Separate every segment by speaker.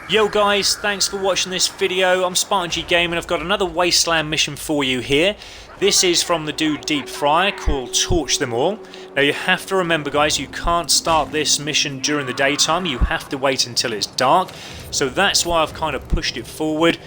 Speaker 1: Yo guys, thanks for watching this video. I'm Spartan G Gaming. I've got another Wasteland mission for you here. This is from the dude Deep Fryer called Torch Them All. Now you have to remember guys, you can't start this mission during the daytime. You have to wait until it's dark. So that's why I've kind of pushed it forward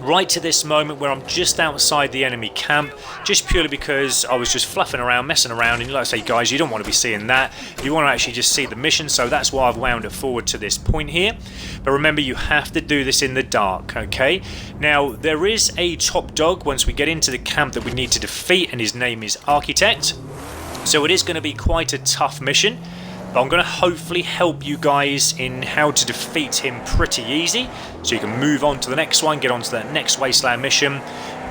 Speaker 1: right to this moment where I'm just outside the enemy camp, just purely because I was just fluffing around, messing around, and like I say guys, you don't want to be seeing that. You want to actually just see the mission, so that's why I've wound it forward to this point here. But remember, you have to do this in the dark, okay? Now, there is a top dog once we get into the camp that we need to defeat, and his name is Arkytekt. So it is going to be quite a tough mission. But I'm going to hopefully help you guys in how to defeat him pretty easy, so you can move on to the next one, get on to that next Wasteland mission,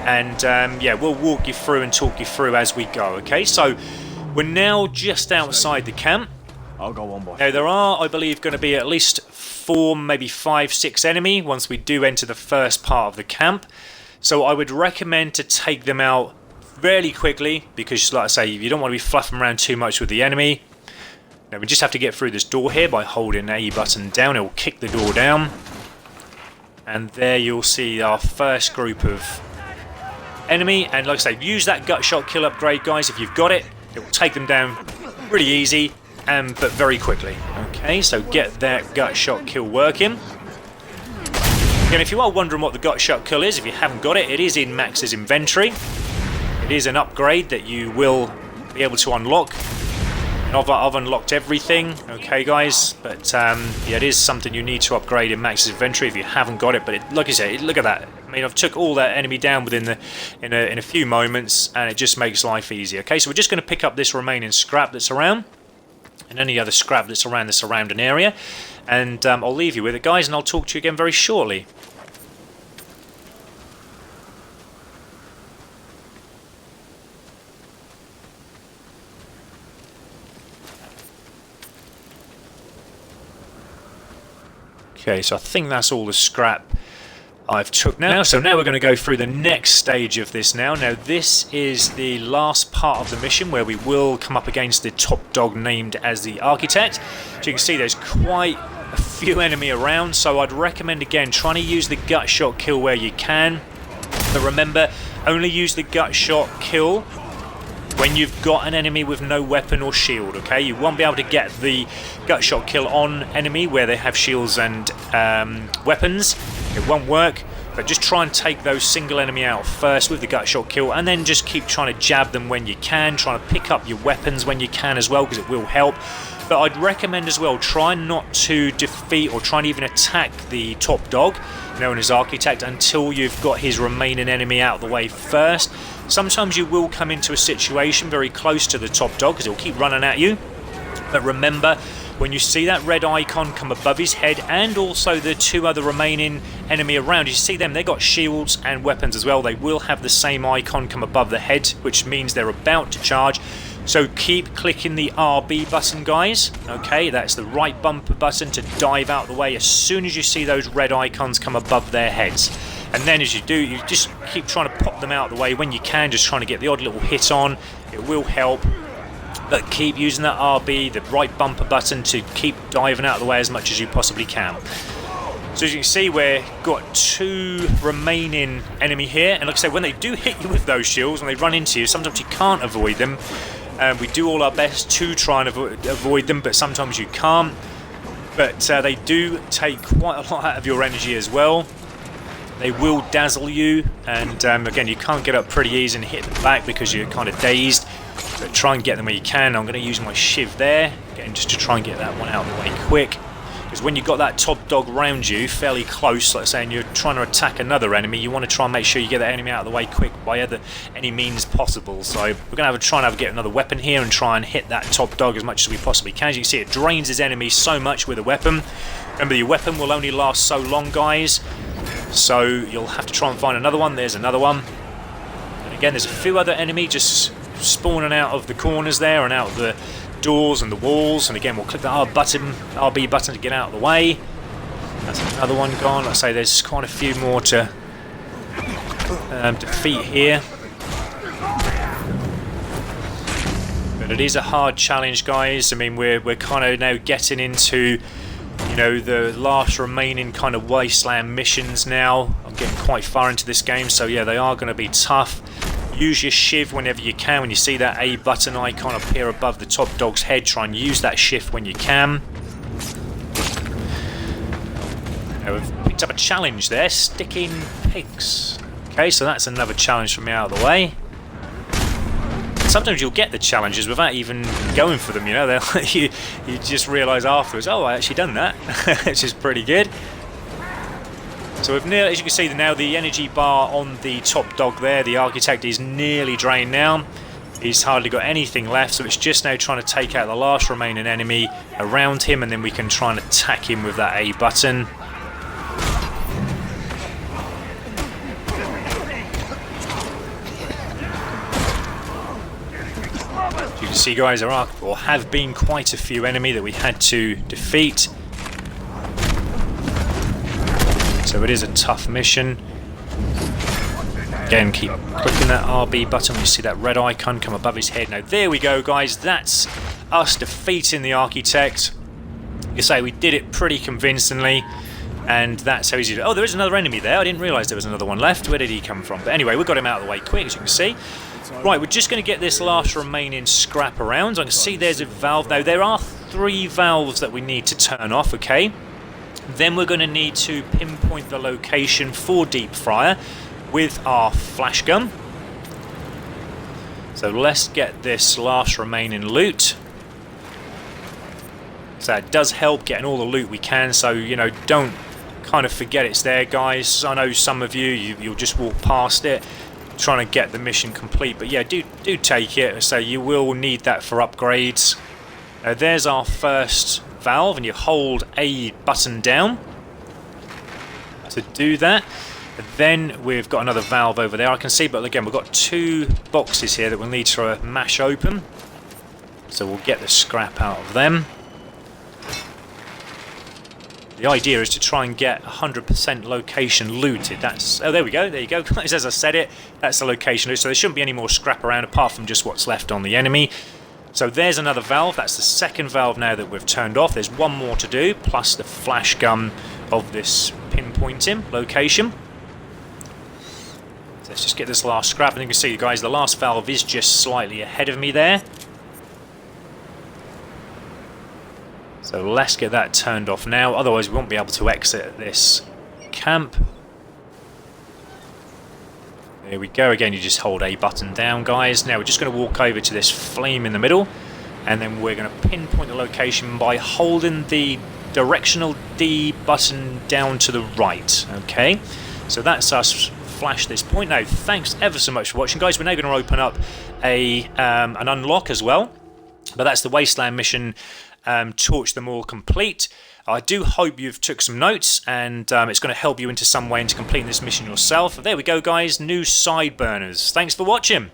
Speaker 1: and yeah, we'll walk you through and talk you through as we go, okay? So we're now just outside the camp.
Speaker 2: I'll go on, boy.
Speaker 1: Now there are, I believe, going to be at least 4, maybe 5, 6 enemy once we do enter the first part of the camp. So I would recommend to take them out fairly quickly, because like I say, you don't want to be fluffing around too much with the enemy. Now we just have to get through this door here by holding A button down. It will kick the door down. And there you'll see our first group of enemy. And like I say, use that gut shot kill upgrade, guys. If you've got it, it will take them down pretty easy, but very quickly. Okay, so get that gut shot kill working. Again, if you are wondering what the gut shot kill is, if you haven't got it, it is in Max's inventory. It is an upgrade that you will be able to unlock. I've unlocked everything, okay guys, but yeah, it is something you need to upgrade in Max's inventory if you haven't got it. But like I say, look at that. I mean, I've took all that enemy down within in a few moments, and it just makes life easy. Okay, so we're just going to pick up this remaining scrap that's around, and any other scrap that's around the surrounding area, and I'll leave you with it, guys, and I'll talk to you again very shortly. Okay, so I think that's all the scrap I've took now. So now we're going to go through the next stage of this now. Now this is the last part of the mission where we will come up against the top dog named as the Arkytekt. So you can see there's quite a few enemy around, so I'd recommend again trying to use the gut shot kill where you can. But remember, only use the gut shot kill when you've got an enemy with no weapon or shield, okay? You won't be able to get the gut shot kill on enemy where they have shields and weapons. It won't work, but just try and take those single enemy out first with the gut shot kill, and then just keep trying to jab them when you can, trying to pick up your weapons when you can as well, because it will help. But I'd recommend as well, try not to defeat or try and even attack the top dog, known as Arkytekt, until you've got his remaining enemy out of the way first. Sometimes you will come into a situation very close to the top dog, because it will keep running at you. But remember, when you see that red icon come above his head, and also the 2 other remaining enemy around, you see them, they've got shields and weapons as well. They will have the same icon come above the head, which means they're about to charge. So keep clicking the RB button, guys. Okay, that's the right bumper button to dive out of the way as soon as you see those red icons come above their heads. And then as you do, you just keep trying to pop them out of the way when you can, just trying to get the odd little hit on. It will help. But keep using that RB, the right bumper button, to keep diving out of the way as much as you possibly can. So as you can see, we've got 2 remaining enemy here. And like I say, when they do hit you with those shields, when they run into you, sometimes you can't avoid them. We do all our best to try and avoid them, but sometimes you can't. But they do take quite a lot out of your energy as well. They will dazzle you, and again, you can't get up pretty easy and hit them back because you're kind of dazed. But try and get them where you can. I'm going to use my shiv there, again, just to try and get that one out of the way quick. Because when you've got that top dog around you, fairly close, like saying you're trying to attack another enemy, you want to try and make sure you get that enemy out of the way quick by any means possible. So we're going to get another weapon here and try and hit that top dog as much as we possibly can. As you can see, it drains his enemy so much with a weapon. Remember, your weapon will only last so long, guys. So you'll have to try and find another one. There's another one. And again, there's a few other enemies just spawning out of the corners there and out of the doors and the walls. And again, we'll click the RB button to get out of the way. That's another one gone. Like I say, there's quite a few more to defeat here. But it is a hard challenge, guys. I mean, we're kind of now getting into you know, the last remaining kind of Wasteland missions now. I'm getting quite far into this game, so yeah, they are going to be tough. Use your shiv whenever you can. When you see that A button icon appear above the top dog's head, try and use that shift when you can. Now we've picked up a challenge there, sticking pigs. Okay, so that's another challenge from me out of the way. Sometimes you'll get the challenges without even going for them, you know. You just realise afterwards, oh, I actually done that, which is pretty good. So we've nearly, as you can see now, the energy bar on the top dog there, the Arkytekt, is nearly drained now. He's hardly got anything left, so it's just now trying to take out the last remaining enemy around him, and then we can try and attack him with that A button. You can see, guys, there are, or have been, quite a few enemy that we had to defeat. So it is a tough mission. Again, keep clicking that RB button when you see that red icon come above his head. Now there we go, guys, that's us defeating the Arkytekt. You say we did it pretty convincingly, and that's how easy to do. Oh, there is another enemy there. I didn't realise there was another one left. Where did he come from? But anyway, we got him out of the way quick, as you can see. Right, we're just going to get this last remaining scrap around. I can see there's a valve. Now, there are 3 valves that we need to turn off, okay? Then we're going to need to pinpoint the location for deep fryer with our flash gun. So let's get this last remaining loot. So it does help getting all the loot we can, so, you know, don't kind of forget it's there, guys. I know some of you'll just walk past it trying to get the mission complete, but yeah, do take it. So you will need that for upgrades. There's our first valve, and you hold A button down to do that. Then we've got another valve over there I can see, but again we've got 2 boxes here that we'll need to mash open, so we'll get the scrap out of them. The idea is to try and get 100% location looted. That's, oh, there we go, guys, as I said it, that's the location loot, so there shouldn't be any more scrap around apart from just what's left on the enemy. So there's another valve. That's the second valve now that we've turned off. There's one more to do, plus the flash gun of this pinpointing location. So let's just get this last scrap, and you can see, guys, the last valve is just slightly ahead of me there. So let's get that turned off now, otherwise we won't be able to exit this camp. There we go. Again, you just hold A button down, guys. Now we're just going to walk over to this flame in the middle, and then we're going to pinpoint the location by holding the directional D button down to the right. Okay, so that's us flash this point. Now, thanks ever so much for watching, guys. We're now going to open up an unlock as well, but that's the Wasteland mission. Torch them all complete. I do hope you've took some notes, and it's going to help you into some way into completing this mission yourself. There we go, guys, new side burners. Thanks for watching.